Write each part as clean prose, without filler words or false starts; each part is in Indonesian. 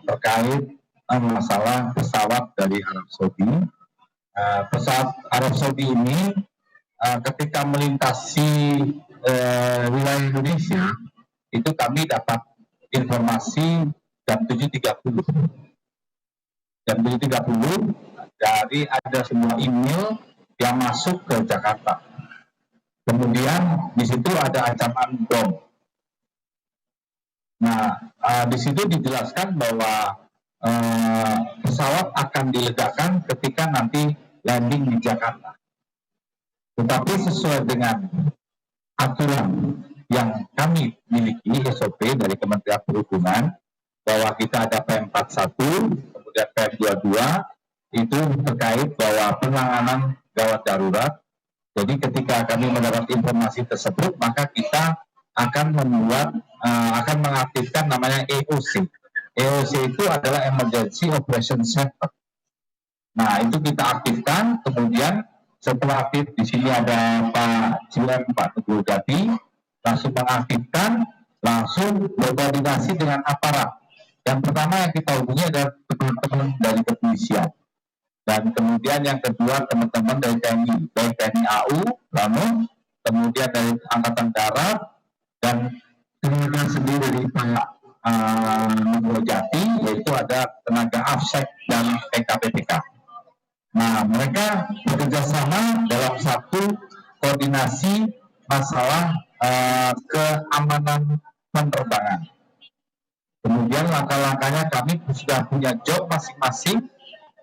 terkait masalah pesawat dari Arab Saudi. Pesawat Arab Saudi ini ketika melintasi wilayah Indonesia, itu kami dapat informasi jam 7.30. Jam 7.30 dari ada sebuah email yang masuk ke Jakarta. Kemudian di situ ada ancaman bom. Nah, di situ dijelaskan bahwa pesawat akan diledakan ketika nanti landing di Jakarta. Tetapi sesuai dengan aturan yang kami miliki, SOP dari Kementerian Perhubungan, bahwa kita ada PM41, kemudian PM22, itu terkait bahwa penanganan gawat darurat. Jadi ketika kami mendapat informasi tersebut, maka kita akan akan mengaktifkan namanya EOC. EOC itu adalah Emergency Operation Center. Nah, itu kita aktifkan, kemudian setelah aktif di sini ada Pak GM, Pak Teguh Jati, langsung mengaktifkan, langsung berkoordinasi dengan aparat. Yang pertama yang kita hubungi adalah teman-teman dari kepolisian. Dan kemudian yang kedua teman-teman dari TNI, dari TNI AU, lalu kemudian dari Angkatan Darat, dan kemudian sendiri dari Pak Teguh Jati, yaitu ada tenaga AFSEC dan PKPTK. Nah, mereka bekerja sama dalam satu koordinasi masalah keamanan penerbangan. Kemudian langkah-langkahnya kami sudah punya job masing-masing,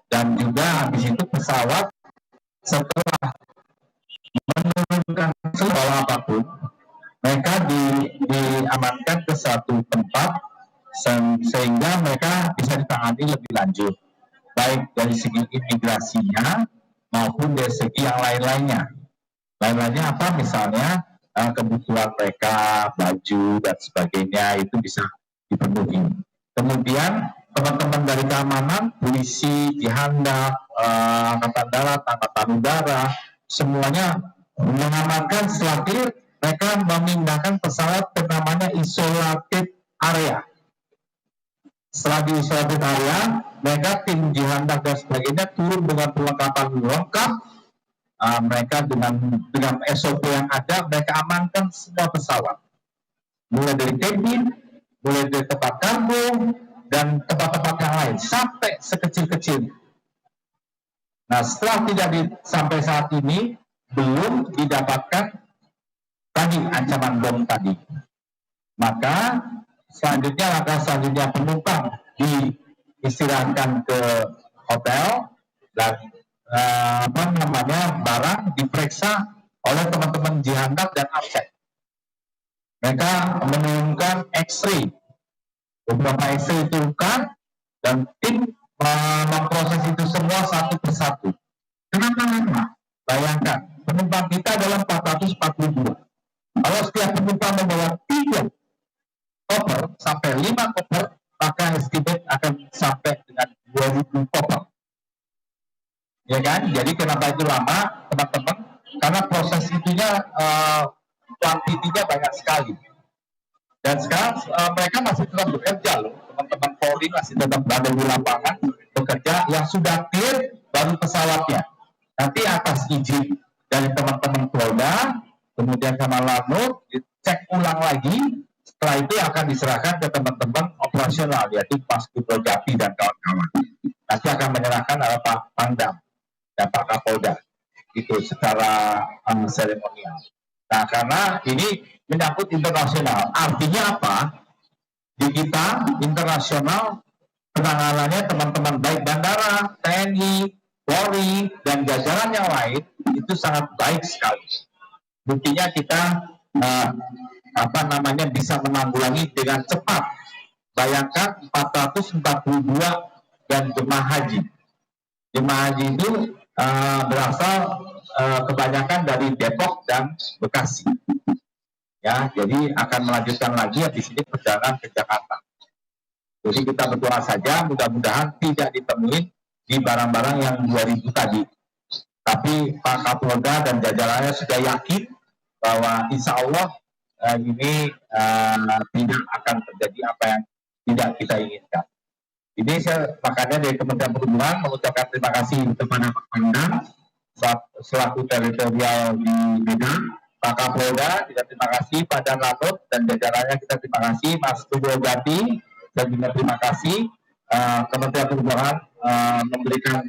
dan juga habis itu pesawat setelah menurunkan sebuah apapun, mereka diamankan ke suatu tempat sehingga mereka bisa ditangani lebih lanjut, baik dari segi imigrasinya maupun dari segi yang lain-lainnya. Lain-lainnya apa? Misalnya kebutuhan mereka, baju dan sebagainya itu bisa dipenuhi. Kemudian teman-teman dari keamanan, polisi, Jihandak, Angkatan Darat, Angkatan Udara, semuanya mengamankan setelah mereka memindahkan pesawat ke namanya isolated area. Setelah di isolated area, mereka tim Jihandak dan sebagainya turun dengan perlengkapan lengkap. Mereka dengan SOP yang ada, mereka amankan semua pesawat. Mulai dari kabin, mulai dari tempat kargo, dan tempat-tempat yang lain, sampai sekecil-kecil. Nah, setelah sampai saat ini, belum didapatkan tadi ancaman bom tadi. Maka, langkah selanjutnya penumpang diistirahatkan ke hotel, dan barang diperiksa oleh teman-teman Jihandak dan AFSEC. Mereka menurunkan X-ray, beberapa X-ray diturunkan, dan tim memproses itu semua satu persatu. Kenapa lama? Bayangkan, penumpang kita adalah 442. Kalau setiap penumpang membawa 3 koper sampai 5 koper, maka estimate akan sampai dengan 2000 koper. Ya kan? Jadi kenapa itu lama, teman-teman? Karena proses itunya kuantitinya banyak sekali. Dan sekarang mereka masih tetap bekerja loh, teman-teman Polri masih tetap berada di lapangan bekerja. Yang sudah clear baru pesawatnya. Nanti atas izin dari teman-teman Polda, kemudian sama Lanut, dicek ulang lagi. Setelah itu akan diserahkan ke teman-teman operasional, yaitu Mas Teguh Jati dan kawan-kawan. Nanti akan menyerahkan oleh Pak Pangdam dan Pak Kapolda, itu secara seremonial. Nah, karena ini menyangkut internasional. Artinya apa? Di kita internasional penanganannya teman-teman baik bandara, TNI, Polri, dan jajaran yang lain itu sangat baik sekali. Buktinya kita bisa menanggulangi dengan cepat. Bayangkan 442 dan jemaah haji. Jemaah haji itu berasal kebanyakan dari Depok dan Bekasi. Ya, jadi akan melanjutkan lagi di sini perjalanan ke Jakarta. Jadi kita berdoa saja, mudah-mudahan tidak ditemui di barang-barang yang 2000 tadi. Tapi Pak Kapolda dan jajarannya sudah yakin bahwa insya Allah ini tidak akan terjadi apa yang tidak kita inginkan. Ini makanya dari Kementerian Perhubungan mengucapkan terima kasih kepada Pak Pangdam selaku teritorial di Medan, Pak Kapolda juga terima kasih, pada Lanut dan jajarannya kita terima kasih, Mas Tugo Gati, dan juga terima kasih Kementerian Perhubungan memberikan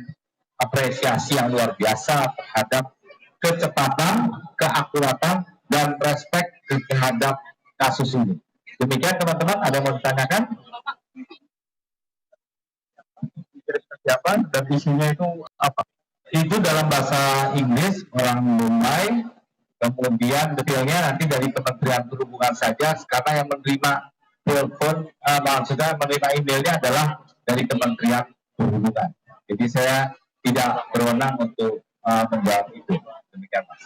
apresiasi yang luar biasa terhadap kecepatan, keakuratan, dan respek terhadap kasus ini. Demikian teman-teman, ada yang mau ditanyakan? Siapa dan isinya itu apa? Itu dalam bahasa Inggris orang Mumbai, kemudian detailnya nanti dari Kementerian Perhubungan saja, karena yang menerima telepon, maksudnya menerima emailnya adalah dari Kementerian Perhubungan. Jadi saya tidak berwenang untuk menjawab itu. Demikian Mas.